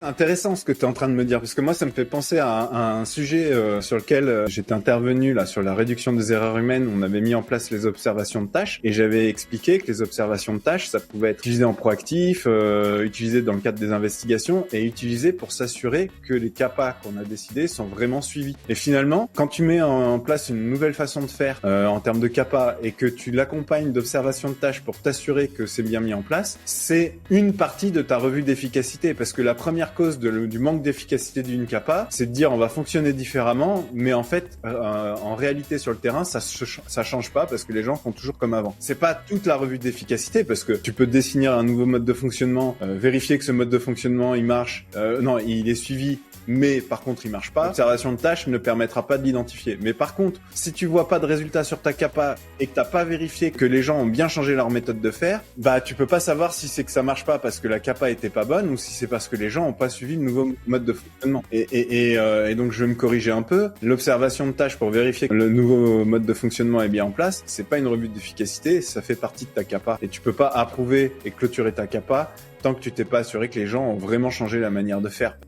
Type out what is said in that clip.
Intéressant ce que tu es en train de me dire, parce que moi ça me fait penser à un sujet sur lequel j'étais intervenu là sur la réduction des erreurs humaines. On avait mis en place les observations de tâches et j'avais expliqué que les observations de tâches, ça pouvait être utilisé en proactif, utilisé dans le cadre des investigations et utilisé pour s'assurer que les CAPA qu'on a décidés sont vraiment suivis. Et finalement, quand tu mets en place une nouvelle façon de faire en termes de CAPA et que tu l'accompagnes d'observations de tâches pour t'assurer que c'est bien mis en place, c'est une partie de ta revue d'efficacité, parce que la première cause du manque d'efficacité d'une CAPA, c'est de dire on va fonctionner différemment, mais en fait, en réalité sur le terrain, ça change pas parce que les gens font toujours comme avant. C'est pas toute la revue d'efficacité, parce que tu peux définir un nouveau mode de fonctionnement, vérifier que ce mode de fonctionnement il marche, non, il est suivi, mais par contre il marche pas. L'observation de tâches ne permettra pas de l'identifier. Mais par contre, si tu vois pas de résultat sur ta CAPA et que t'as pas vérifié que les gens ont bien changé leur méthode de faire, bah tu peux pas savoir si c'est que ça marche pas parce que la CAPA était pas bonne ou si c'est parce que les gens ont pas suivi le nouveau mode de fonctionnement. Et donc je vais me corriger un peu. L'observation de tâches pour vérifier que le nouveau mode de fonctionnement est bien en place, c'est pas une revue d'efficacité, ça fait partie de ta CAPA. Et tu peux pas approuver et clôturer ta CAPA tant que tu t'es pas assuré que les gens ont vraiment changé la manière de faire.